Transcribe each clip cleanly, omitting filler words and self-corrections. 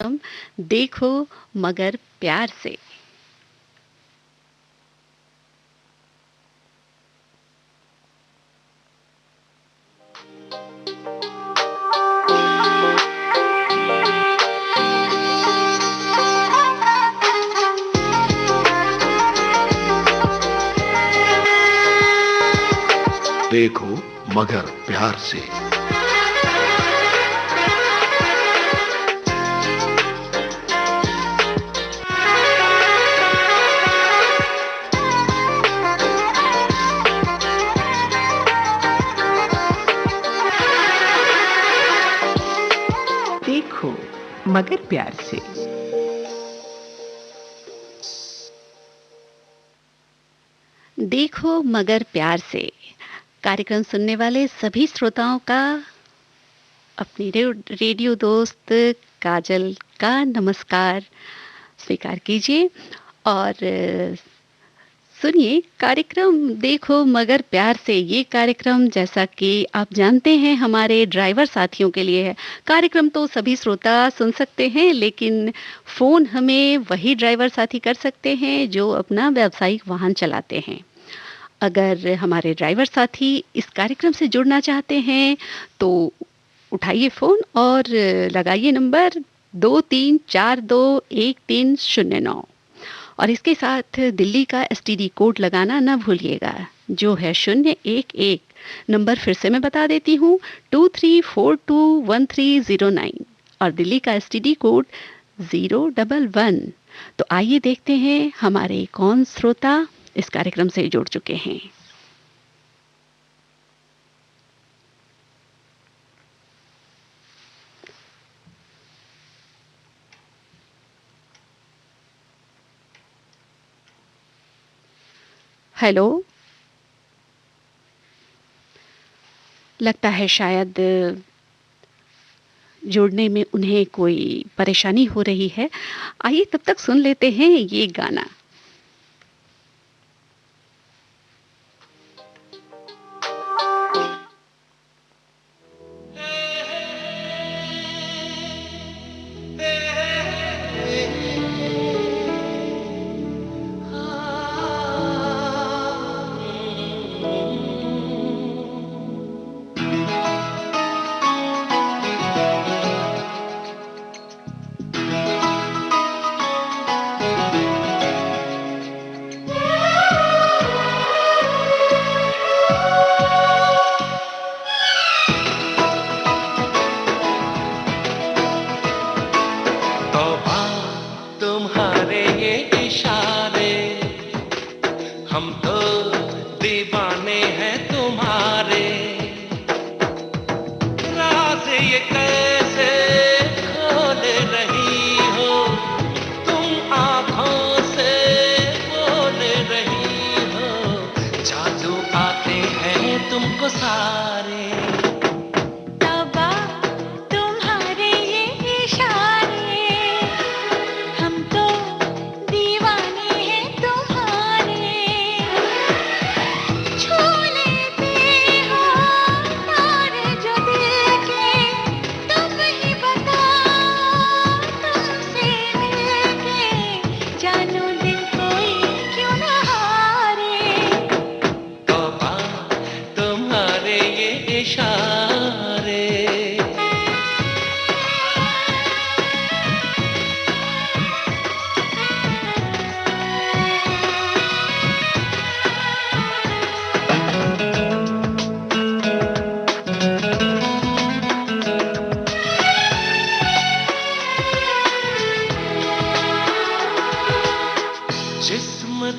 हम देखो मगर प्यार से। देखो मगर प्यार से। देखो मगर प्यार से। देखो मगर प्यार से कार्यक्रम सुनने वाले सभी श्रोताओं का अपनी रेडियो दोस्त काजल का नमस्कार स्वीकार कीजिए और सुनिए कार्यक्रम देखो मगर प्यार से। ये कार्यक्रम जैसा कि आप जानते हैं हमारे ड्राइवर साथियों के लिए है। कार्यक्रम तो सभी श्रोता सुन सकते हैं, लेकिन फ़ोन हमें वही ड्राइवर साथी कर सकते हैं जो अपना व्यावसायिक वाहन चलाते हैं। अगर हमारे ड्राइवर साथी इस कार्यक्रम से जुड़ना चाहते हैं तो उठाइए फ़ोन और लगाइए नंबर 23421309 और इसके साथ दिल्ली का एसटीडी कोड लगाना ना भूलिएगा, जो है 011। नंबर फिर से मैं बता देती हूँ, 23421309 और दिल्ली का एसटीडी कोड 011। तो आइए देखते हैं हमारे कौन श्रोता इस कार्यक्रम से जुड़ चुके हैं। हेलो, लगता है शायद जोड़ने में उन्हें कोई परेशानी हो रही है। आइए तब तक सुन लेते हैं ये गाना।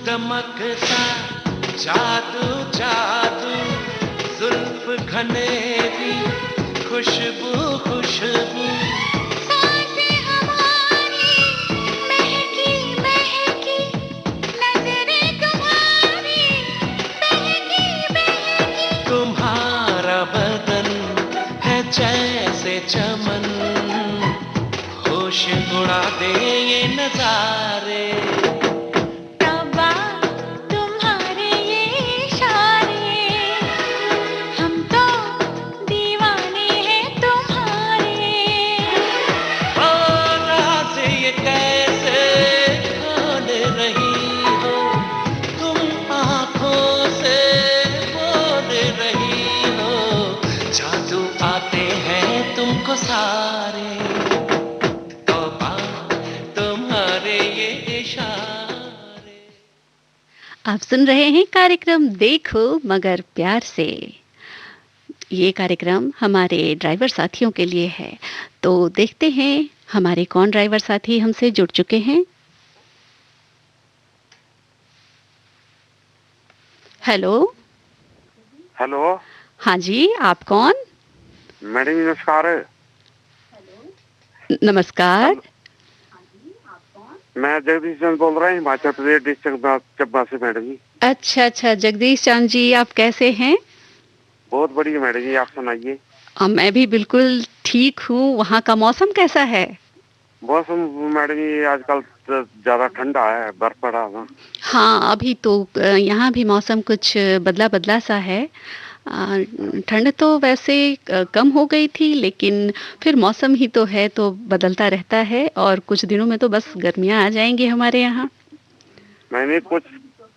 दमकता जादू जादू, जुल्फ घनेरी खुशबू खुशबू, सांसें हमारी महकी महकी, नजरें तुम्हारी बहकी बहकी। तुम्हारा बदन है जैसे चमन, होश उड़ा दे ये नजारे। आप सुन रहे हैं कार्यक्रम देखो मगर प्यार से। ये कार्यक्रम हमारे ड्राइवर साथियों के लिए है, तो देखते हैं हमारे कौन ड्राइवर साथी हमसे जुड़ चुके हैं। हेलो। हेलो। हाँ जी, आप कौन? मैडम नमस्कार। नमस्कार। मैं जगदीश चंद बोल रहा हूँ, हिमाचल प्रदेश डिस्ट्रिक्ट चब्बा से मैडम जी। अच्छा अच्छा, जगदीश चंद जी, आप कैसे हैं? बहुत बढ़िया मैडम जी, आप सुनाइए। मैं भी बिल्कुल ठीक हूँ। वहाँ का मौसम कैसा है? मौसम मैडम जी आजकल तो ज्यादा ठंडा है, बर्फ पड़ा है। हाँ, अभी तो यहाँ भी मौसम कुछ बदला बदला सा है। ठंड तो वैसे कम हो गई थी, लेकिन फिर मौसम ही तो है, तो बदलता रहता है और कुछ दिनों में तो बस गर्मियाँ आ जाएंगी हमारे यहाँ। मैंने कुछ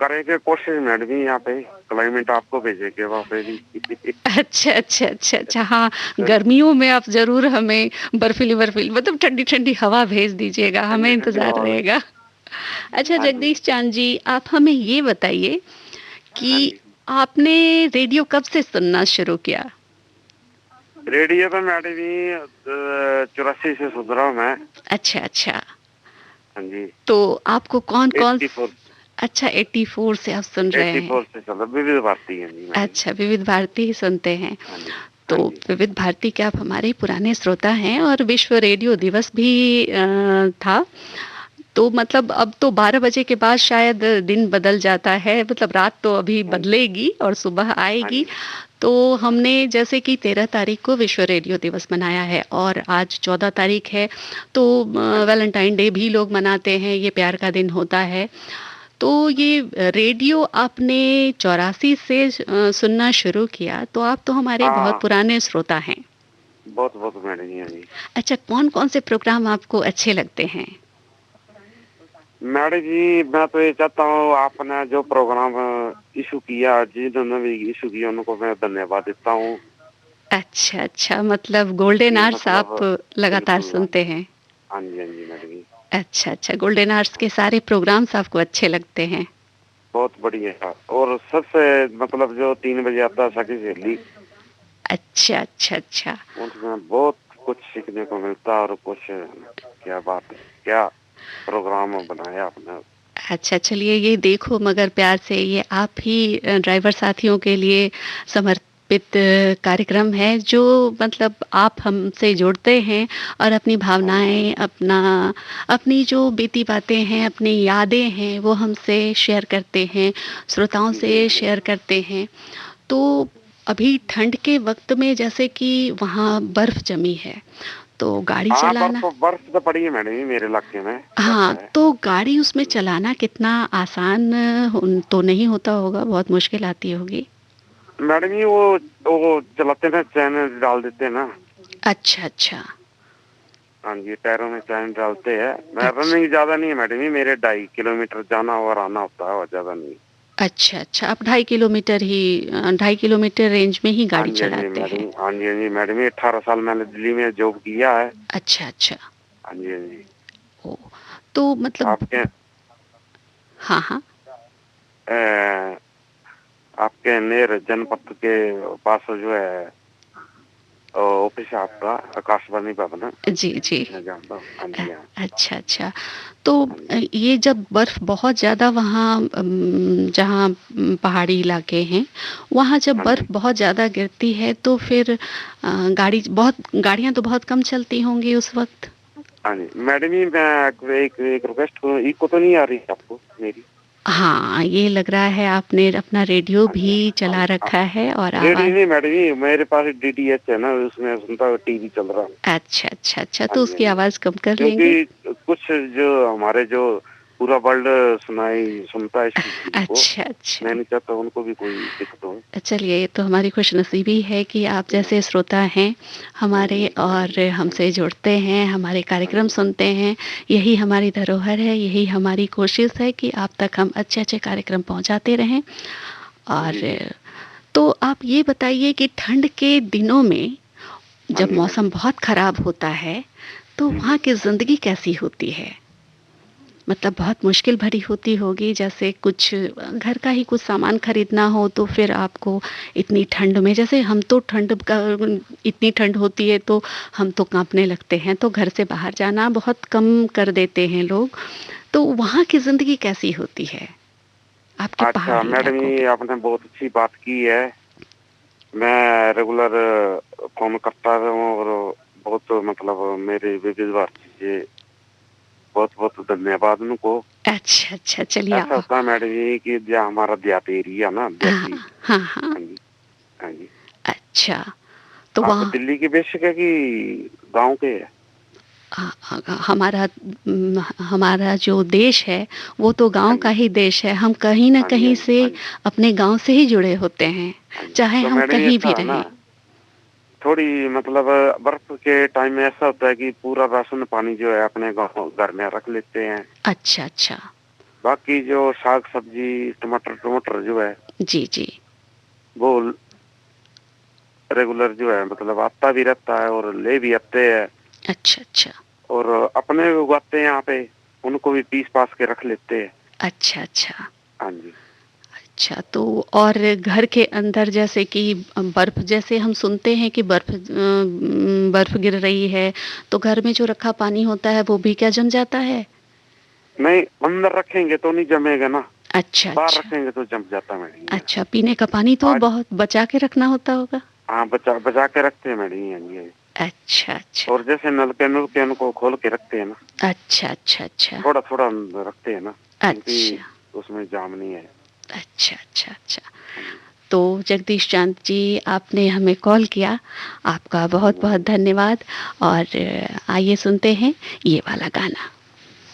करेंगे कोशिश मैडम जी, यहाँ पे क्लाइमेट आपको भेजेंगे वहाँ पे भी। अच्छा अच्छा अच्छा अच्छा, हाँ, गर्मियों में आप जरूर हमें बर्फीली बर्फीली मतलब ठंडी ठंडी हवा भेज दीजिएगा, हमें ठंडी ठंडी इंतजार हवा में। रहेगा। अच्छा हाँ जी। जगदीश चांद जी, आप हमें ये बताइए हाँ कि जी। आपने रेडियो कब से सुनना शुरू किया? रेडियो पे मैडम जी 84 से सुन रहा हूँ मैं। अच्छा अच्छा, हाँ जी। तो आपको कौन कौन? 84 अच्छा, 84 से आप सुन रहे हैं। 84 से चल रहा, विविध भारती है जी मैडम। अच्छा, विविध भारती ही सुनते हैं। हाँ जी। तो हाँ जी। विविध भारती के आप हमारे पुराने श्रोता हैं और विश्व रेडियो दिवस भी था। तो मतलब अब तो 12 बजे के बाद शायद दिन बदल जाता है, मतलब रात तो अभी हाँ जी। बदलेगी और सुबह हाँ आएगी। जी। तो हमने जैसे कि 13 तारीख को विश्व रेडियो दिवस मनाया है और आज 14 तारीख है, तो वैलेंटाइन डे भी लोग मनाते हैं, ये प्यार का दिन होता है। तो ये रेडियो आपने 84 से सुनना शुरू किया, तो आप तो हमारे बहुत हाँ, पुराने श्रोता हैं। बहुत बहुत मैडम जी। हाँ जी। अच्छा, कौन कौन से प्रोग्राम आपको अच्छे लगते हैं? मैडम जी मैं तो ये चाहता हूँ आपने जो प्रोग्राम इशू किया, जिन्होंने भी इशू किया उनको मैं धन्यवाद देता हूँ। अच्छा अच्छा, मतलब गोल्डन ये आवर्स मतलब आप लगातार बिल्कुल। सुनते हैं। हाँ जी। हाँ जी मैडम जी। अच्छा अच्छा, गोल्डन आवर्स के सारे प्रोग्राम्स आपको अच्छे लगते हैं। बहुत बढ़िया। और सबसे मतलब जो 3 बजे आता है सखी सहेली, अच्छा अच्छा अच्छा। उसमें बहुत कुछ सीखने को मिलता है। और कुछ क्या बात है, क्या प्रोग्राम बनाया आपने। अच्छा, चलिए, ये देखो मगर प्यार से ये आप ही ड्राइवर साथियों के लिए समर्पित कार्यक्रम है, जो मतलब आप हमसे जुड़ते हैं और अपनी हाँ जी। भावनाएं, अपनी जो बीती बातें हैं, अपनी यादें हैं, वो हमसे शेयर करते हैं, श्रोताओं जी से जी। शेयर करते हैं। तो अभी ठंड के वक्त में जैसे कि वहाँ बर्फ जमी है, तो गाड़ी हाँ, चलाना, बर्फ तो पड़ी है मैडम जी मेरे इलाके में, बर्फ हाँ, है। तो गाड़ी उसमें चलाना कितना आसान तो नहीं होता होगा, बहुत मुश्किल आती होगी। मैडम जी वो चलाते ना, चैन डाल देते हैं ना। अच्छा अच्छा हाँ जी, टायरों में चैन डालते हैं। मैं अच्छा रनिंग ज्यादा नहीं है मैडम जी, मेरे 2.5 किलोमीटर जाना और आना होता है, और ज्यादा नहीं। अच्छा अच्छा, आप 2.5 किलोमीटर ही 2.5 किलोमीटर रेंज में ही हाँ गाड़ी जी। हाँ जी चलाते हैं? मैडम। हाँ जी। हाँ जी मैडम जी 18 साल मैंने दिल्ली में जॉब किया है। अच्छा अच्छा। हाँ जी। हाँ जी। ओ, तो मतलब, आपके हाँ हाँ, अ, आपके नेर जनपद के पास जो है ऑफिस है आपका, आकाशवाणी भवन है, जी जी। मैं जानता हूँ। हाँ जी। हाँ। अच्छा अच्छा, तो हाँ जी। ये जब बर्फ बहुत ज़्यादा वहाँ जहाँ पहाड़ी इलाके हैं, वहाँ जब हाँ बर्फ जी। बहुत ज़्यादा गिरती है, तो फिर गाड़ियाँ तो बहुत कम चलती होंगी उस वक्त? हाँ जी मैडम जी, मैं एक रिक्वेस्ट करूँ, इको तो नहीं आ रही आपको मेरी? हाँ, ये लग रहा है आपने अपना रेडियो हाँ जी। भी हाँ चला जी। हाँ। रखा है और रेडियो आवाज़। नहीं मैडम जी, मेरे पास डीटीएच है ना, उसमें सुनता हुआ टीवी चल रहा है। अच्छा अच्छा अच्छा, हाँ तो जी। हाँ उसकी जी। आवाज़ कम कर लेंगे। क्योंकि कुछ जो हमारे जो पूरा वर्ल्ड सुनता है इस चीज को, अच्छा अच्छा, मैं नहीं चाहता उनको भी कोई दिक्कत हो। चलिए, ये तो हमारी खुशनसीबी है कि आप जैसे श्रोता हैं हमारे और हमसे जुड़ते हैं, हमारे हाँ कार्यक्रम जी। सुनते हैं। यही हमारी धरोहर है, यही हमारी कोशिश है कि आप तक हम अच्छे अच्छे कार्यक्रम पहुंचाते रहें। और जी जी। तो आप ये बताइए कि ठंड के दिनों में हाँ जब जी मैडम। मौसम बहुत खराब होता है, तो जी वहाँ जी। की ज़िंदगी कैसी होती है? मतलब बहुत मुश्किल भरी होती होगी, जैसे कुछ घर का ही कुछ सामान खरीदना हो तो फिर आपको इतनी ठंड में, जैसे हम तो ठंड का, इतनी ठंड होती है तो हम तो कांपने लगते हैं, तो घर से बाहर जाना बहुत कम कर देते हैं लोग। तो वहाँ की ज़िंदगी कैसी होती है आपके अच्छा पहाड़ी मैडम, इलाकों ये की? आपने बहुत अच्छी बात की है। मैं रेगुलर फोन करता हूँ और बहुत मतलब मेरी विविध चीजें, बहुत बहुत धन्यवाद उनको। अच्छा, अच्छा, चलिए ऐसा होता है मैडम जी कि जो हमारा देहाती एरिया ना, हाँ, देहाती। हाँ, हाँ। हाँ जी, हाँ जी। अच्छा, तो आप वहाँ दिल्ली के बेशक है कि गांव के है? हमारा हमारा जो देश है वो तो हाँ गांव का जी, ही देश है। हम कहीं न हाँ जी, कहीं हाँ जी, से हाँ जी, अपने गांव से ही जुड़े होते हैं, हाँ जी। चाहे तो हम मैडम ये कहीं भी ऐसा है ना, रहें। थोड़ी मतलब बर्फ के टाइम में ऐसा होता है कि पूरा राशन पानी जो है अपने गाँव घर में रख लेते हैं। अच्छा, अच्छा। बाकी जो साग सब्जी, टमाटर टमाटर जो है जी, जी। वो रेगुलर जो है मतलब आता भी रहता है और ले भी आते हैं। अच्छा, अच्छा। और अपने भी उगाते हैं यहाँ पे, उनको भी पीस पास के रख लेते हैं। अच्छा, अच्छा। हाँ जी। अच्छा, तो और घर के अंदर जैसे कि बर्फ़, जैसे हम सुनते हैं कि बर्फ़ गिर रही है, तो घर में जो रखा पानी होता है वो भी क्या जम जाता है? नहीं, अंदर रखेंगे तो नहीं जमेगा ना, अच्छा, बाहर अच्छा। रखेंगे तो जम जाता मैडम जी। अच्छा, पीने का पानी तो आज बहुत बचा के रखना होता होगा? हाँ, बचा बचा के रखते हैं मैडम जी। हाँ जी, हाँ जी। अच्छा, अच्छा। और जैसे नलके नलके उनको खोल के रखते हैं ना, अच्छा, अच्छा, अच्छा। थोड़ा थोड़ा रखते हैं ना, क्योंकि अच्छा, उसमें जाम नहीं है। अच्छा, अच्छा, अच्छा। हाँ जी, तो जगदीश चांद जी, आपने हमें कॉल किया, आपका हाँ जी बहुत-बहुत मैडम। धन्यवाद। और आइए सुनते हैं ये वाला गाना।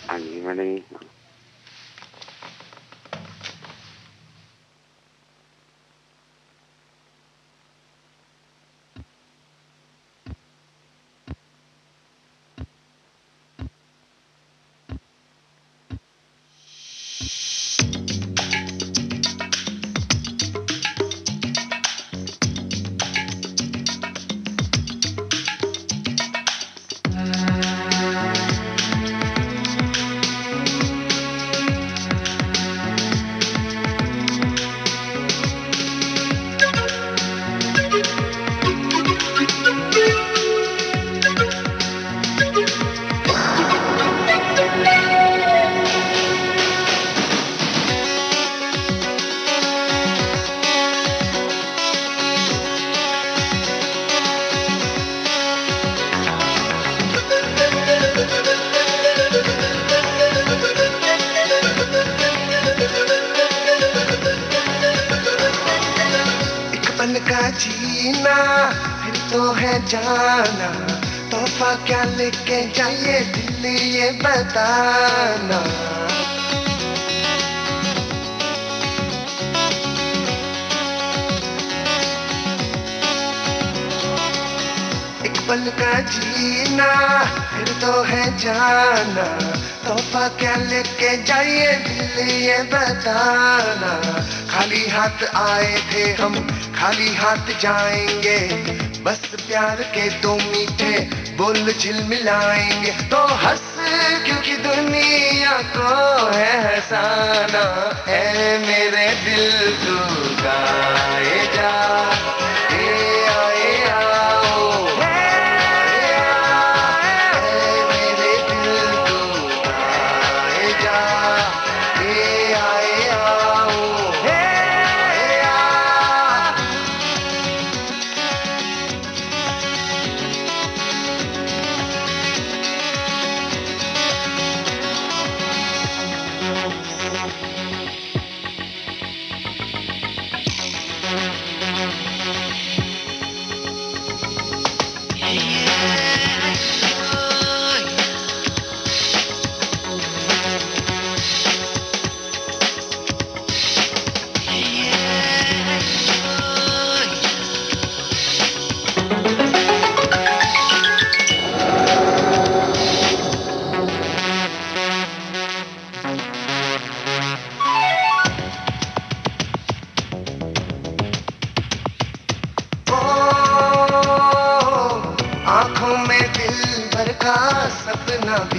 हाँ जी मैडम जी। एक पल का जीना फिर तो है जाना, तोहफा क्या लेके जाइए दिल ये बताना। एक पल का जीना फिर तो है जाना, तोहफा क्या लेके जाइए दिल ये बताना। खाली हाथ आए थे हम, खाली हाथ जाएंगे, बस प्यार के दो मीठे बोल झिलमिलाएंगे। तो हंस क्योंकि दुनिया को है हंसाना, है मेरे दिल तू गाए जा, ए आए आओ, ए आए, मेरे दिल तू गाए जा, ए आए आओ, ए आ।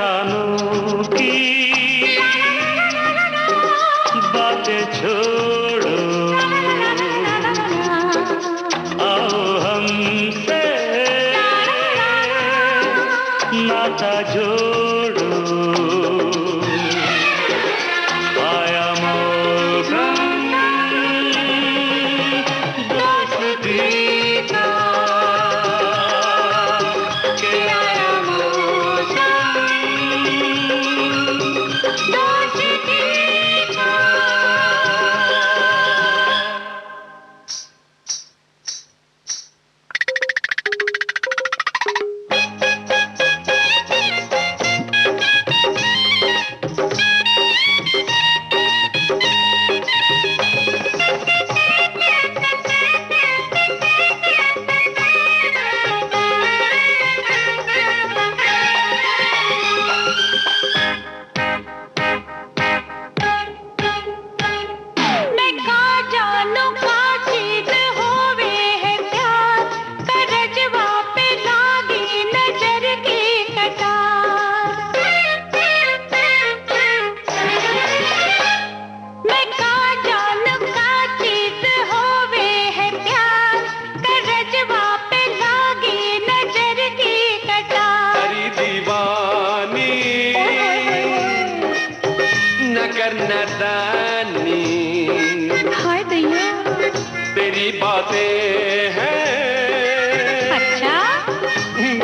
एहसानों की बातें छोड़ो, आओ हमसे नाता जोड़ो, आया मौसम दोस्ती का, के आया मौसम दोस्ती का। मैं का जानू का चीज होवे है प्यार, करजवा पे लागी नजर की कटार। मैं का जानू का चीज होवे है प्यार, करजवा पे लागी नजर की कटार। हरी दीवानी न करना दानी, हाय दैया, तेरी बातें हैं अच्छा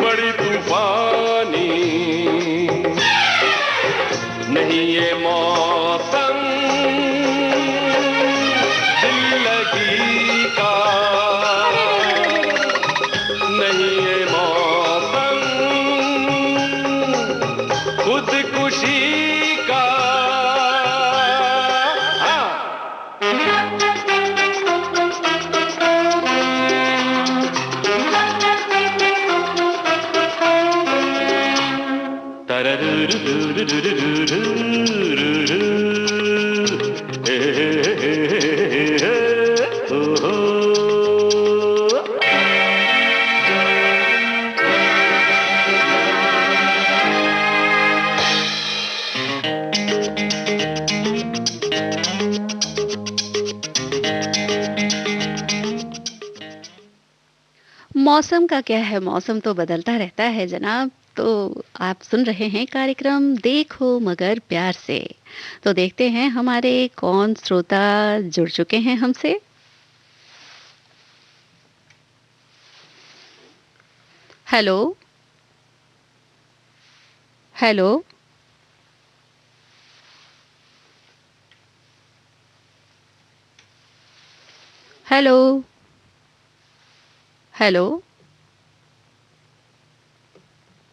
बड़ी तूफानी, नहीं ये मौसम दिल लगी का, नहीं ये मौसम खुदकुशी का। हाँ। मौसम का क्या है, मौसम तो बदलता रहता है जनाब। तो आप सुन रहे हैं कार्यक्रम देखो मगर प्यार से। तो देखते हैं हमारे कौन श्रोता जुड़ चुके हैं हमसे। Hello hello hello hello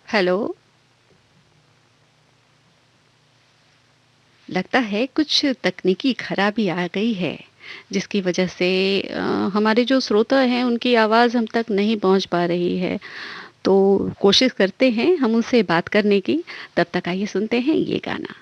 hello. लगता है कुछ तकनीकी खराबी आ गई है, जिसकी वजह से हमारे जो श्रोता हैं उनकी आवाज़ हम तक नहीं पहुंच पा रही है। तो कोशिश करते हैं हम उनसे बात करने की। तब तक आइए सुनते हैं ये गाना।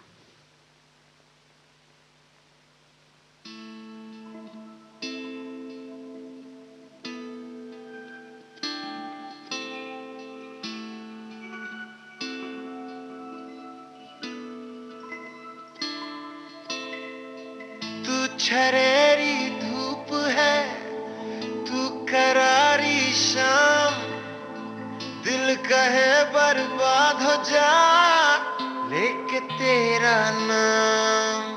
तू छरेरी धूप है, तू करारी शाम, दिल कहे बर्बाद हो जा लेके तेरा नाम।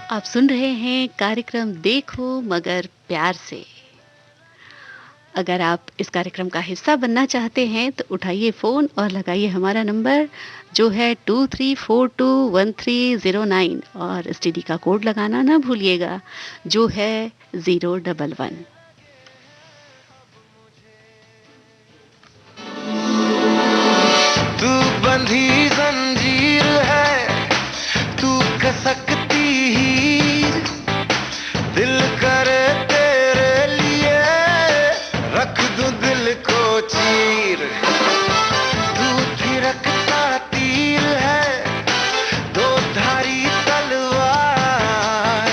आप सुन रहे हैं कार्यक्रम देखो मगर प्यार से। अगर आप इस कार्यक्रम का हिस्सा बनना चाहते हैं तो उठाइए फ़ोन और लगाइए हमारा नंबर जो है 23421309 और एसटीडी का कोड लगाना ना भूलिएगा जो है 011। तू बंधी जंजीर है, तू कसकती हीर, दिल करे तेरे लिए रख दूं दिल को चीर। तू थिरकता तीर है, दो धारी तलवार,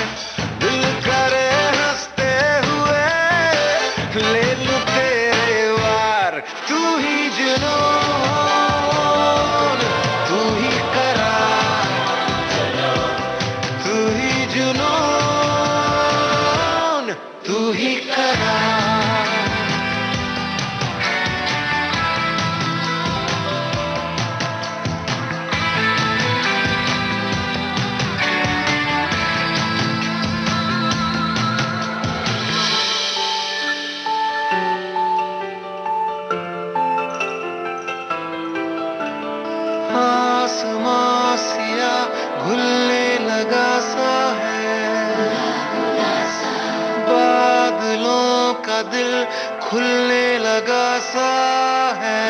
दिल करे हंसते हुए ले लूं तेरे वार। तू ही जुनून, तू ही करार, तू ही जुनून, तू ही करार। आसमां सिया घुलने लगा सा है, बादलों का दिल खुलने लगा सा है।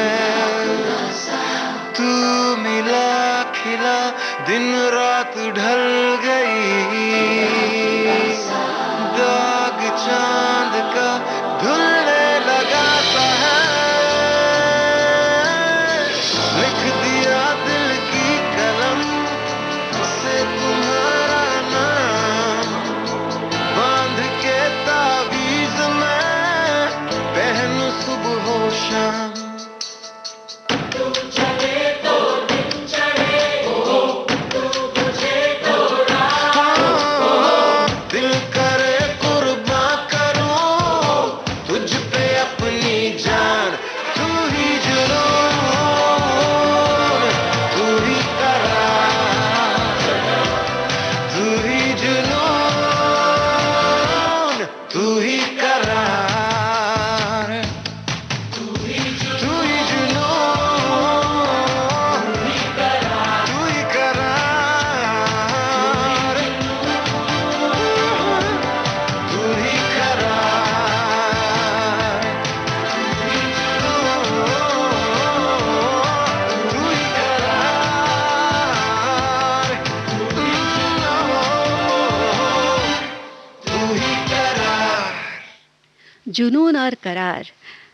तू मिला खिला दिन रात ढल गई, दाग चांद का धुलने लगा सा है। लिख दिया दिल की कलम से तुम्हारा नाम, बांध के तावीज में पहनूं सुबह हो शाम। दिल करे कुर्बान करूं तुझ पे अपनी जान। तू ही जुनून, तू ही करार, तू ही जुनून, तू ही करार, तू ही जुनून, तू ही करार, तू ही करार, तू ही करार, तू ही करार। जुनून और करार।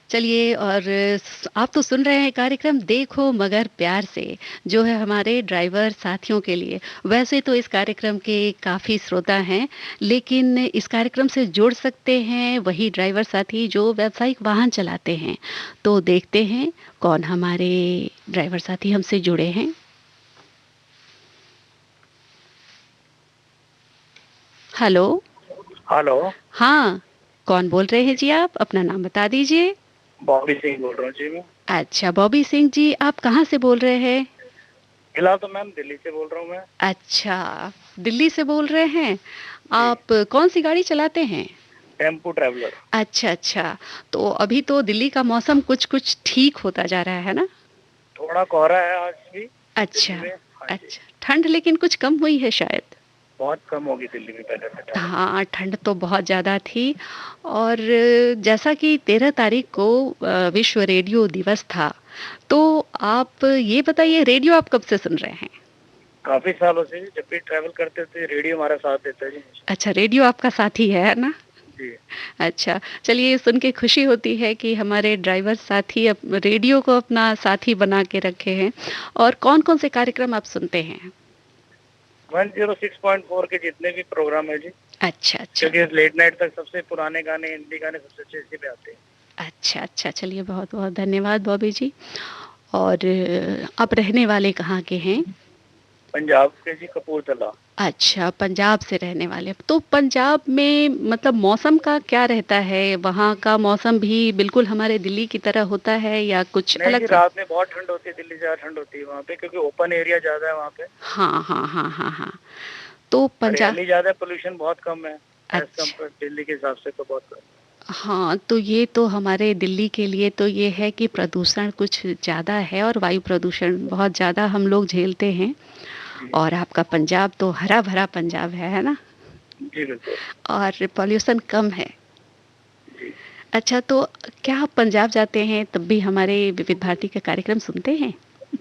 चलिए, और आप तो सुन रहे हैं कार्यक्रम देखो मगर प्यार से, जो है हमारे ड्राइवर साथियों के लिए। वैसे तो इस कार्यक्रम के काफ़ी श्रोता हैं, लेकिन इस कार्यक्रम से जुड़ सकते हैं वही ड्राइवर साथी जो व्यावसायिक वाहन चलाते हैं। तो देखते हैं कौन हमारे ड्राइवर साथी हमसे जुड़े हैं। हेलो। हेलो, हाँ, कौन बोल रहे हैं जी? आप अपना नाम बता दीजिए। बॉबी सिंह बोल रहा हूँ जी मैं। अच्छा, बॉबी सिंह जी, आप कहाँ से बोल रहे हैं? फिलहाल तो मैम दिल्ली से बोल रहा हूँ मैं। अच्छा, दिल्ली से बोल रहे हैं। आप कौन सी गाड़ी चलाते हैं? Tempo traveller. अच्छा अच्छा, तो अभी तो दिल्ली का मौसम कुछ कुछ ठीक होता जा रहा है ना? थोड़ा कोहरा है आज भी अच्छा दिल्ली में। हाँ जी, अच्छा, ठंड लेकिन कुछ कम हुई है शायद। बहुत कम होगी दिल्ली में पहले से ठंड। हाँ, ठंड तो बहुत ज़्यादा थी। और जैसा कि 13 तारीख को विश्व रेडियो दिवस था, तो आप ये बताइए, रेडियो आप कब से सुन रहे हैं? काफी सालों से जब भी ट्रैवल करते थे रेडियो हमारा साथ देता है जी। अच्छा, रेडियो आपका साथी है ना? जी, अच्छा, चलिए, सुन के खुशी होती है कि हमारे ड्राइवर साथी रेडियो को अपना साथी बना के रखे हैं। और कौन-कौन से कार्यक्रम आप सुनते हैं? 106.4 के जितने भी प्रोग्राम है जी, अच्छा अच्छा क्योंकि लेट नाइट तक सबसे पुराने गाने, हिंदी गाने सबसे अच्छे इसी पे आते हैं। अच्छा अच्छा, चलिए, बहुत बहुत धन्यवाद बॉबी जी। और आप रहने वाले कहाँ के हैं? पंजाब के जी, कपूरथला। अच्छा, पंजाब से रहने वाले। तो पंजाब में मतलब मौसम का क्या रहता है? वहाँ का मौसम भी बिल्कुल हमारे दिल्ली की तरह होता है या कुछ नहीं अलग? जी, रात में बहुत ठंड होती है, दिल्ली से ज्यादा ठंड होती है वहाँ पे, क्योंकि ओपन एरिया ज्यादा है वहाँ पे। हाँ हाँ हाँ हाँ हाँ। तो पंजाब, हरियाली ज्यादा, पोल्यूशन बहुत कम है एज अच्छा, कम्पेयर दिल्ली के हिसाब से तो बहुत कम। हाँ, तो ये तो हमारे दिल्ली के लिए तो ये है कि प्रदूषण कुछ ज़्यादा है और वायु प्रदूषण बहुत ज़्यादा हम लोग झेलते हैं। जी और आपका पंजाब तो हरा भरा पंजाब है ना? जी बिल्कुल। और पॉल्यूशन कम है। जी अच्छा, तो क्या आप पंजाब जाते हैं तब भी हमारे विविध भारती का कार्यक्रम सुनते हैं?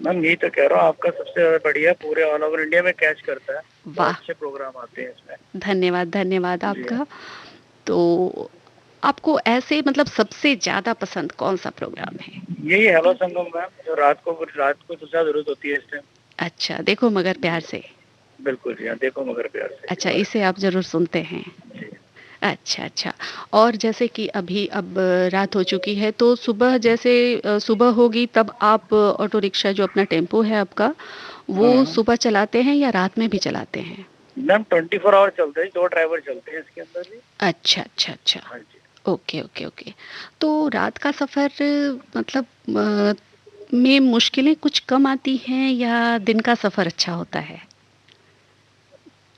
मैम यही तो कह रहा हूँ, आपका सबसे ज्यादा बढ़िया पूरे ऑल ओवर इंडिया में कैच करता है, बहुत वाह! अच्छे प्रोग्राम आते हैं इसमें। धन्यवाद, धन्यवाद जी आपका। तो आपको ऐसे मतलब सबसे ज़्यादा पसंद कौन-सा प्रोग्राम है? यही हेलो संगम मैम, जो रात को सबसे ज्यादा जरूरत होती है इस टाइम। अच्छा, देखो मगर प्यार से। बिल्कुल जी हाँ, देखो मगर प्यार से अच्छा, और इसे आप ज़रूर सुनते हैं। जी अच्छा, अच्छा। और जैसे कि अभी अब रात हो चुकी है तो सुबह जैसे सुबह होगी तब आप ऑटो रिक्शा जो अपना टेम्पो है आपका, वो हम्म। सुबह चलाते हैं या रात में भी चलाते हैं? मैम 24 आवर चलते हैं, 2 ड्राइवर चलते हैं इसके अंदर भी। अच्छा, अच्छा, अच्छा। हाँ जी। Okay, okay, okay. तो रात का सफ़र मतलब में मुश्किलें कुछ कम आती हैं या दिन का सफ़र अच्छा होता है?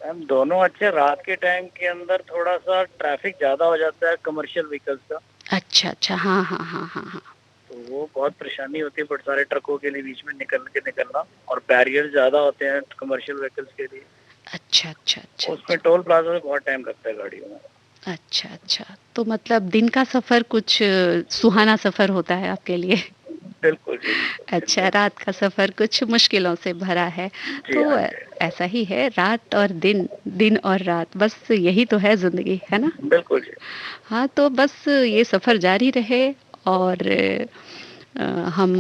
मैम दोनों अच्छे, रात के टाइम के अंदर थोड़ा सा ट्रैफिक ज्यादा हो जाता है कमर्शियल व्हीकल्स का, अच्छा, अच्छा। हाँ, हाँ, हाँ, हाँ, हाँ। तो वो बहुत परेशानी होती है बट सारे ट्रकों के लिए बीच में निकलना, और बैरियर ज्यादा होते हैं कमर्शियल व्हीकल्स के लिए। अच्छा, अच्छा, अच्छा, उसमें अच्छा। टोल प्लाजा में बहुत टाइम लगता है गाड़ियों में। अच्छा, अच्छा। तो मतलब दिन का सफ़र कुछ सुहाना सफ़र होता है आपके लिए। बिल्कुल जी अच्छा, बिल्कुल। रात का सफ़र कुछ मुश्किलों से भरा है। जी तो हाँ जी, ऐसा ही है, रात और दिन, दिन और रात, बस यही तो है ज़िंदगी, है ना? बिल्कुल जी। हाँ, तो बस ये सफ़र जारी रहे और हम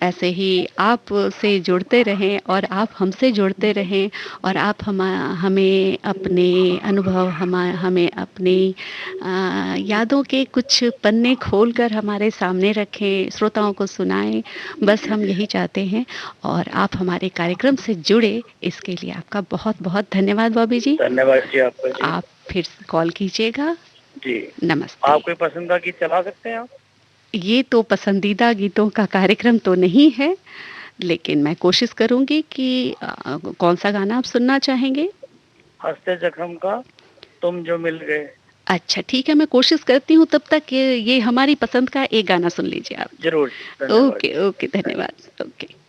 ऐसे ही आप से जुड़ते रहें और आप हमसे जुड़ते रहें और आप हमें अपने अनुभव, हमें अपनी यादों के कुछ पन्ने खोलकर हमारे सामने रखें, श्रोताओं को सुनाएँ, बस हम यही चाहते हैं। और आप हमारे कार्यक्रम से जुड़े, इसके लिए आपका बहुत-बहुत धन्यवाद बॉबी जी। धन्यवाद जी आपका जी। आप फिर से कॉल कीजिएगा। जी नमस्ते। आप कोई पसंद का गीत चला सकते हैं आप? ये तो पसंदीदा गीतों का कार्यक्रम तो नहीं है, लेकिन मैं कोशिश करूँगी कि कौन-सा गाना आप सुनना चाहेंगे? हंसते जख्म का तुम जो मिल गए। अच्छा, ठीक है, मैं कोशिश करती हूँ, तब तक ये हमारी पसंद का एक गाना सुन लीजिए आप। जरूर जी, धन्यवाद ओके, जी। ओके, थैंक धन्यवाद। ओके।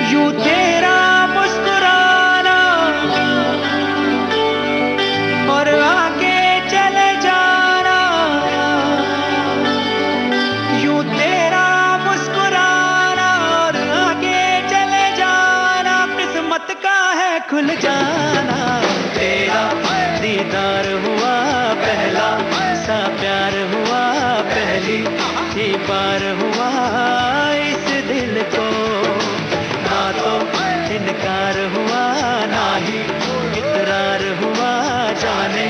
यूं तेरा मुस्कुराना और आगे चले जाना, यूं तेरा मुस्कुराना और आगे चले जाना, किस्मत का है खुल जाना। तेरा दीदार हुआ पहला सा प्यार हुआ, पहली ही बार हुआ इस दिल को, ना तो इनकार हुआ ना ही इकरार हुआ, जाने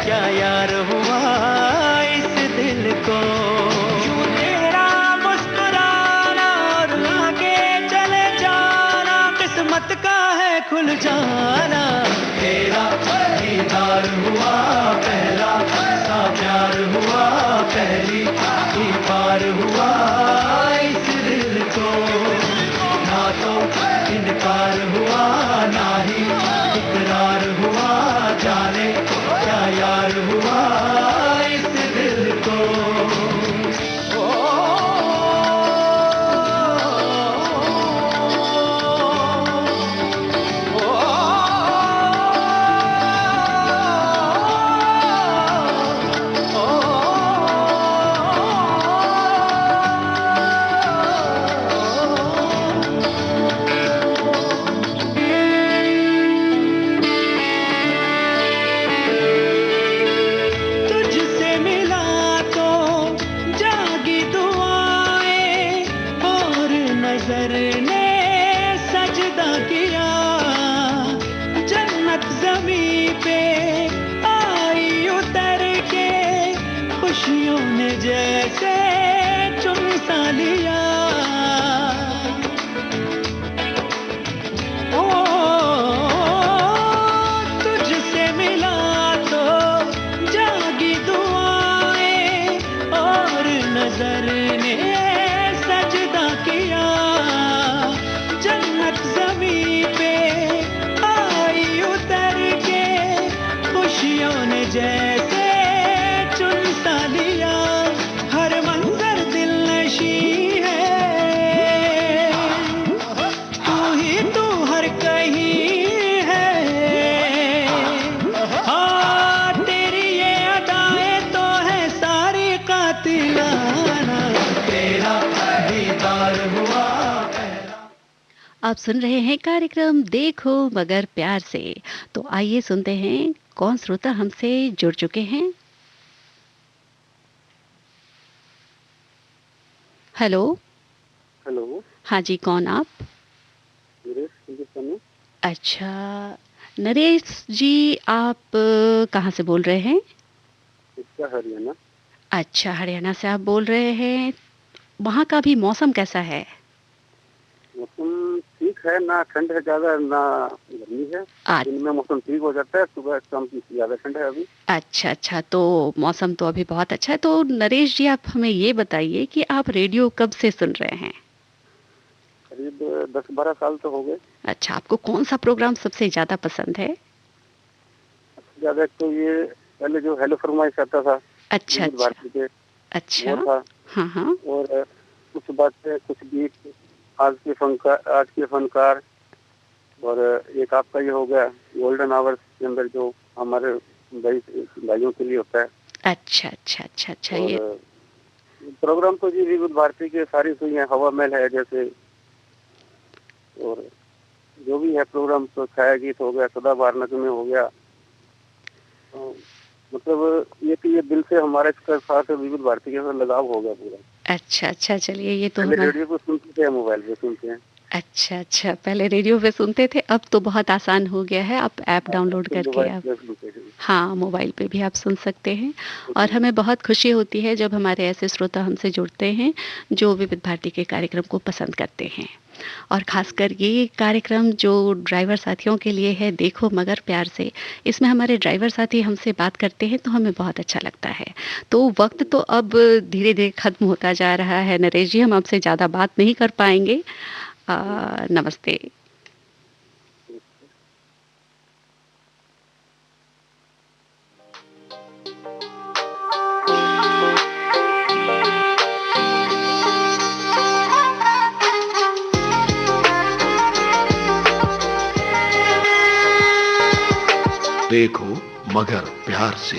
क्या यार हुआ इस दिल को। यूं तेरा मुस्कुराना और आगे चले जाना, किस्मत का है खुल जाना। तेरा दीदार हुआ पहला सा प्यार हुआ, पहली ही बार हुआ इस दिल को, ना तो इनकार हुआ ना ही इकरार हुआ, जाने क्या यार हुआ इस दिल को। तुझसे मिला तो जागी दुआएं और नजर ने सजदा किया, जन्नत ज़मीं पे आई उतर के, खुशियों ने जैसे चुम सा लिया। ओ नजर ने सजदा किया, जन्नत ज़मीं पे आई उतर के, खुशियों ने जैसे चुन सा लिया, हर मंजर दिल नशी है, तू ही तू हर कहीं है, हाँ तेरी ये अदाएं तो है सारी कातिलाना, तेरा दीदार हुआ। आप सुन रहे हैं कार्यक्रम देखो मगर प्यार से। तो आइए सुनते हैं कौन श्रोता हमसे जुड़ चुके हैं। हेलो। हेलो, हाँ जी, कौन आप? नरेश हिंदुस्तानी। अच्छा नरेश जी, आप कहाँ से बोल रहे हैं? इसका हरियाणा। अच्छा, हरियाणा से आप बोल रहे हैं। वहाँ का भी मौसम कैसा है? मौसम ठीक है, ना ठंड है ज्यादा ना गर्मी है। आ- दिन में मौसम ठीक हो जाता है, सुबह शाम की ज्यादा ठंड है अभी। अच्छा अच्छा, तो मौसम तो अभी बहुत अच्छा है। तो नरेश जी, आप हमें ये बताइए कि आप रेडियो कब से सुन रहे हैं? करीब 10-12 साल तो हो गए। अच्छा, आपको कौन सा प्रोग्राम सबसे ज्यादा पसंद है? सबसे ज्यादा एक तो ये पहले जो हेलो फरमाइश आता था अच्छा विविध अच्छा भारती पे, अच्छा। वो था। हाँ हाँ। और कुछ बातें, कुछ गीत, आज के फनकार, और एक आपका ये हो गया गोल्डन आवर्स के अंदर जो हमारे भाइयों के लिए होता है। अच्छा अच्छा अच्छा अच्छा। और ये प्रोग्राम तो जी विविध भारती के सारी सुई हैं, हवा महल है जैसे, और जो भी है प्रोग्राम, तो छाया गीत हो गया, सदाबहार नगमे हो गया। तो मतलब ये दिल से हमारे इसके साथ विविध भारती के साथ लगाव हो गया पूरा। अच्छा अच्छा, चलिए ये तो पहले हमारा। रेडियो पे सुनते थे, मोबाइल पे सुनते हैं। अच्छा अच्छा, पहले रेडियो पे सुनते थे, अब तो बहुत आसान हो गया है, आप ऐप डाउनलोड तो करके मोबाइल आप, पे सुनते थे। हाँ मोबाइल पे भी आप सुन सकते हैं। और हमें बहुत खुशी होती है जब हमारे ऐसे श्रोता हमसे जुड़ते हैं जो विविध भारती के कार्यक्रम को पसंद करते हैं। और ख़ासकर ये कार्यक्रम जो ड्राइवर साथियों के लिए है, देखो मगर प्यार से, इसमें हमारे ड्राइवर साथी हमसे बात करते हैं तो हमें बहुत अच्छा लगता है। तो वक्त तो अब धीरे धीरे ख़त्म होता जा रहा है नरेश जी, हम आपसे ज़्यादा बात नहीं कर पाएंगे। नमस्ते। देखो मगर प्यार से।